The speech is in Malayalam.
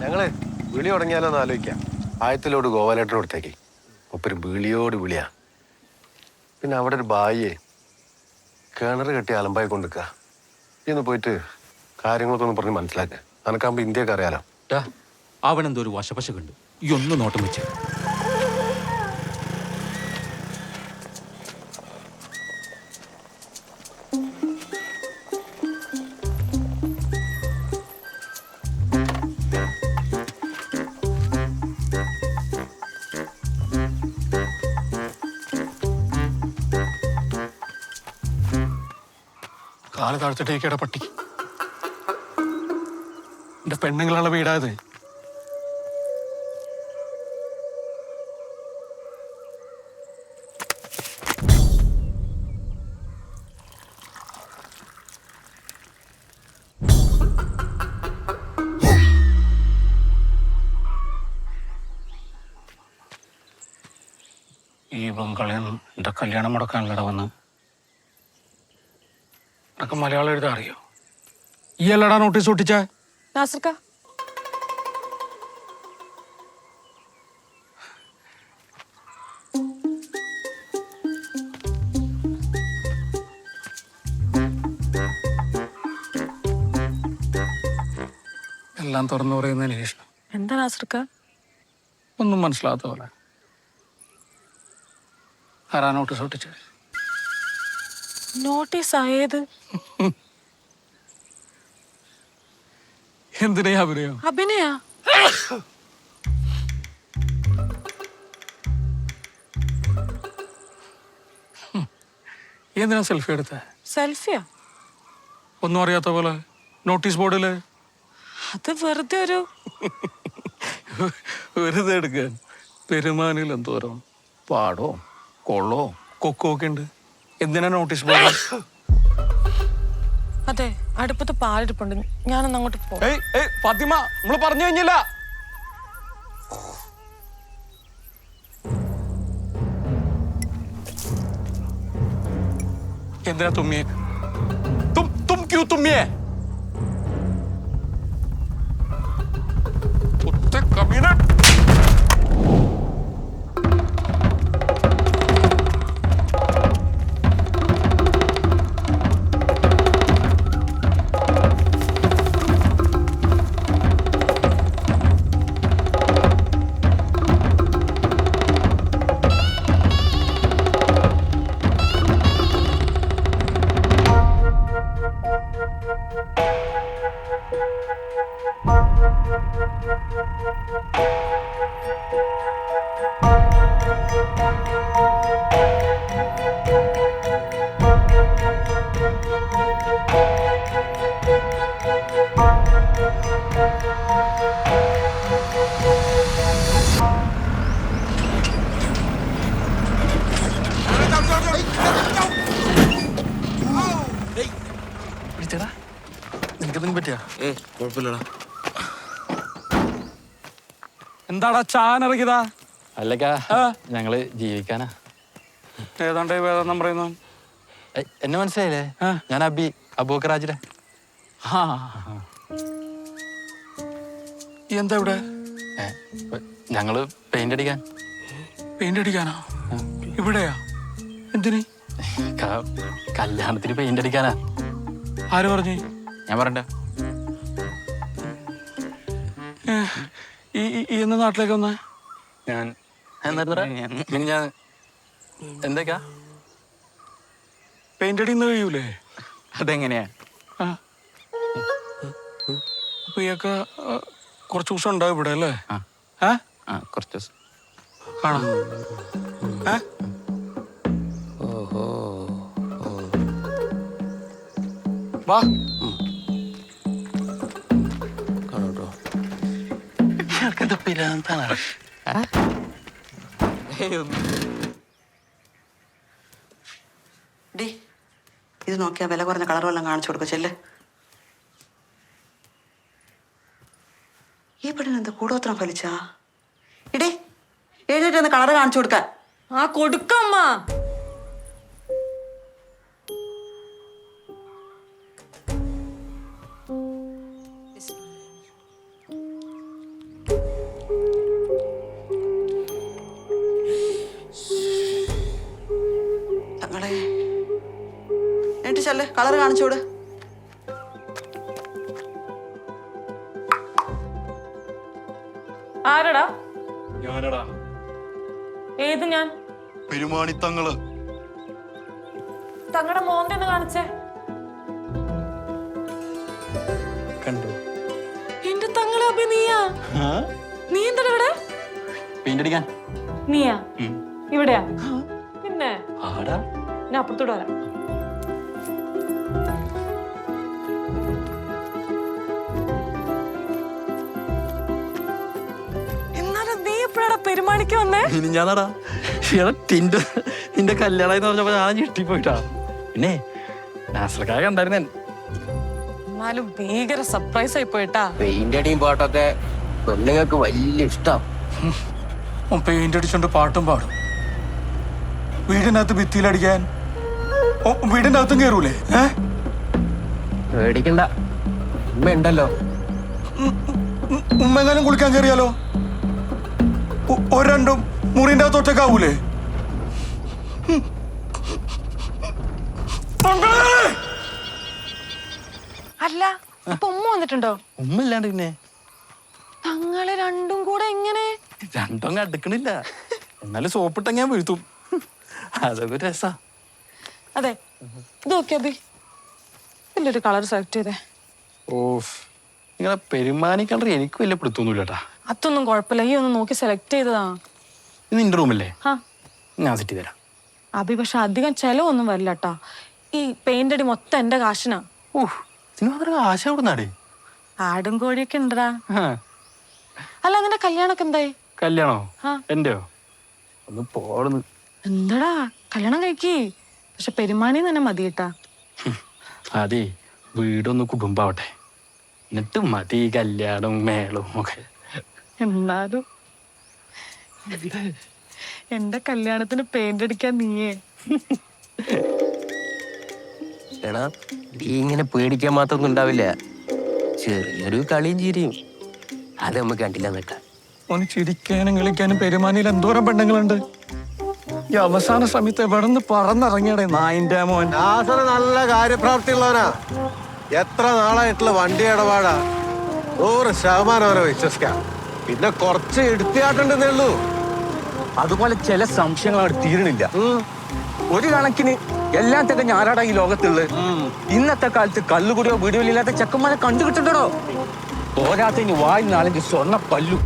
ഞങ്ങള് വിളി തുടങ്ങിയാലോന്ന് ആലോചിക്കാം. ആയത്തിലോട് ഗോപാലേട്ടന് കൊടുത്തേക്ക്. ഒപ്പരും വിളിയോട് വിളിയാ. പിന്നെ അവിടെ ഒരു ബായിയെ കിണറ് കെട്ടി അലമ്പായി കൊണ്ടിരിക്കുക. ഇന്ന് പോയിട്ട് കാര്യങ്ങളൊക്കെ ഒന്ന് പറഞ്ഞ് മനസ്സിലാക്കുക. അനക്കാകുമ്പോ ഇന്ത്യയൊക്കെ അറിയാലോ. അവനെന്തോ ഒരു വശപശക്കുണ്ട്. ഈ ഒന്ന് നോട്ടം വെച്ച് കാല് താഴ്ത്തിട്ടേക്കട പട്ടി. എന്റെ പെണ്ണുങ്ങളുള്ള വീടായത്. ഈ ബംഗാളിൽ എന്റെ കല്യാണം മുടക്കാനല്ലട വന്ന്. എനക്ക് മലയാളം എഴുതാൻ അറിയോ? ഈ അല്ലടാ നോട്ടീസ് ഒട്ടിച്ച നാസർക്ക. എല്ലാം തുറന്നു പറയുന്നതിന് ശേഷം എന്താ നാസർക്ക? ഒന്നും മനസ്സിലാത്ത പോലെ. ആരാ നോട്ടീസ് ഒട്ടിച്ച? നോട്ടീസ് ആയത്? എന്തിനാ അഭിനയം? അഭിനയ? എന്തിനാ സെൽഫി എടുത്ത? സെൽഫിയാ? ഒന്നും അറിയാത്ത പോലെ നോട്ടീസ് ബോർഡില്. അത് വെറുതെ ഒരു വെറുതെ എടുക്കാൻ. പെരുമാനിൽ എന്തോരം പാടോ കൊള്ളോ കൊക്കോ ഒക്കെ ഉണ്ട്. എന്തിനാ നോട്ടീസ് ബോർഡ്? അതെ, അടുപ്പത്ത് പാലിരിപ്പുണ്ട്. ഞാനൊന്ന് അങ്ങോട്ട് പോ. ഫാത്തിമ, നമ്മള് പറഞ്ഞു കഴിഞ്ഞില്ല. എന്തിനാ തുമ്മിയെ? തും ക്യൂ തുമ്മിയെ? കമീന. എന്താടാ ചാനിറങ്ങിയതാ? അല്ലക്കാ, ഞങ്ങള് ജീവിക്കാനാ. ഏതാണ്ട് വേദം പറയുന്നു. എന്നെ മനസ്സിലായില്ലേ? ഞാൻ അബൂക്കറാജിലെ. എന്താ ഇവിടെ? ഞങ്ങള് പെയിന്റ് അടിക്കാൻ. പെയിന്റ് അടിക്കാനാ? ഇവിടെയാ? എന്തിന്? കല്യാണത്തിന് പെയിന്റ് അടിക്കാനാ. ആര് പറഞ്ഞു? ഞാൻ പറഞ്ഞ ഈ എന്ന നാട്ടിലേക്ക് വന്ന? ഞാൻ എന്തൊക്കെയാ പെയിന്റ് അടിന്ന് കഴിയൂലേ? അതെങ്ങനെയാ? അപ്പൊ ഇയൊക്കെ കുറച്ച് ദിവസം ഉണ്ടാവും ഇവിടെ അല്ലേ? കുറച്ച് ദിവസം കാണാം. വാ. ഇത് നോക്കിയാ വില കുറഞ്ഞ കളർ വല്ലതും കാണിച്ചു കൊടുക്ക. ചെല്ല്. ഈ പെണ്ണിനെന്ത് കൂടോത്രം ഫലിച്ചാ? ഇടേ, എഴുന്നേറ്റ് കളർ കാണിച്ചു കൊടുക്കാൻ. കൊടുക്കമ്മ. ചെല്ല് കളർ കാണിച്ചോട്. ആരടാ? ഞാനടാ ഏത് ഞാൻ? പെരുമാണിത്തങ്ങള്. തങ്ങളുടെ മോന്തെ ഒന്ന് കാണിച്ചേ. കണ്ടു. എന്റെ തങ്ങളെ അഭി നീയാ? നീ എന്താ ഇവിടെ? പെയിന്റ് അടിക്കാൻ. നീയാ ഇവിടെയാ? പിന്നെ ആടാ. ഞാൻ അപ്പുറത്തോട്ട് വരാം. എന്നാലും നീ എപ്പോഴാടാ പെരുമാണിക്ക് വന്നേ? ഇനി ഞാനടാ നിന്റെ കല്യാണം എന്ന് പറഞ്ഞപ്പോ ഞാൻ ഞെട്ടിപ്പോയിട്ടാ. പിന്നെ നാസർക്കായ കണ്ടായിരുന്നേ. എന്നാലും ഭീകര സർപ്രൈസ് ആയി പോയിട്ടാ. പെയിന്റ് അടിയും പാട്ടൊക്കെ പെണ്ണുങ്ങൾക്ക് വലിയ ഇഷ്ടം. പെയിന്റ് അടിച്ചോണ്ട് പാട്ടും പാടും. വീടിനകത്ത് ഭിത്തിയിലടിക്കാൻ വീടിന്റെ അകത്തും കയറൂലേ? പേടിക്കണ്ട, ഉമ്മ ഉണ്ടല്ലോ. ഉമ്മെങ്ങാനും കുളിക്കാൻ കയറിയാലോ? രണ്ടും മുറിന്റെ അകത്ത് ഒറ്റക്കാവൂലേ? അല്ല ഇപ്പൊ ഉമ്മ വന്നിട്ടുണ്ടോ? ഉമ്മ ഇല്ലാണ്ട് പിന്നെ തങ്ങളെ രണ്ടും കൂടെ എങ്ങനെ? രണ്ടും അടുക്കണില്ല. എന്നാലും സോപ്പിട്ട ഞാൻ വീഴ്ത്തും. അതൊക്കെ രസാ. അതെ ഇത് നോക്കിയാ അഭി, ഇതിലൊരു കളർ സെലക്ട് ചെയ്തേ. ഓഫ്, നിങ്ങളെ പെരുമാനി കണ്ടത് എനിക്ക് വലിയ പിടുത്തൊന്നുമില്ല കേട്ടാ. അതൊന്നും കുഴപ്പമില്ല, ഈ ഒന്ന് നോക്കി സെലക്ട് ചെയ്തതാ. ഇത് നിന്റെ റൂമല്ലേ? ആ ഞാൻ സെറ്റ് ചെയ്ത് തരാം. അഭി പക്ഷെ അധികം ചെലവൊന്നും വരില്ല കേട്ടാ. ഈ പെയിന്റ് അടി മൊത്തം എന്റെ കാശിനാ. ഓഹ്, ഇതിന് മാത്രം ആശ എവിടുന്നാടേ? ആടും കോഴിയൊക്കെ ഉണ്ടടാ. അല്ല നിന്റെ കല്യാണൊക്കെ എന്തായി? കല്യാണോ? ആ. എന്റെയോ? ഒന്ന് പോടുന്നു. എന്താടാ കല്യാണം കഴിക്കേ, പക്ഷെ പെരുമാനി തന്നെ മതി കേട്ടാ. അതെ, വീടൊന്ന് കുടുംബാവട്ടെ, എന്നിട്ട് മതി കല്യാണവും മേളവും ഒക്കെ. എന്നാലും എന്റെ കല്യാണത്തിന് പെയിന്റ് അടിക്കാൻ നീയേ. എടാ നീ ഇങ്ങനെ പേടിക്കാൻ മാത്രമൊന്നും ഉണ്ടാവില്ല. ചെറിയൊരു കളിയും ചിരിയും അത് നമുക്ക് കണ്ടില്ല നിൽക്കാം. ഓന് ചിരിക്കാനും കളിക്കാനും പെരുമാനിയിൽ എന്തോരം പെണ്ണുങ്ങളുണ്ട്. ഈ അവസാന സമയത്ത് എവിടെ നിന്ന് പറന്നിറങ്ങിയടേ നായിന്റെ മോൻ. നാസർ നല്ല കാര്യപ്രാപ്തിയുള്ളവനാ. എത്ര നാളായിട്ടുള്ള വണ്ടി ഇടപാടാ. 100% അവനെ വിശ്വസിക്കാം. പിന്നെ കുറച്ച് എടുത്തിയാട്ടുണ്ടെന്നേ ഉള്ളൂ. അതുപോലെ ചില സംശയങ്ങൾ അവിടെ തീരണില്ല. ഒരു കണക്കിന് എല്ലാം തികഞ്ഞ ആരാടാ ഈ ലോകത്തുള്ളത്? ഇന്നത്തെ കാലത്ത് കല്ലുകുടിയോ വീടുകളില്ലാത്ത ചെക്കന്മാരെ കണ്ടുകിട്ടുണ്ടോ? പോരാത്തതിന് വായിൽ 4 സ്വർണ്ണ പല്ലു.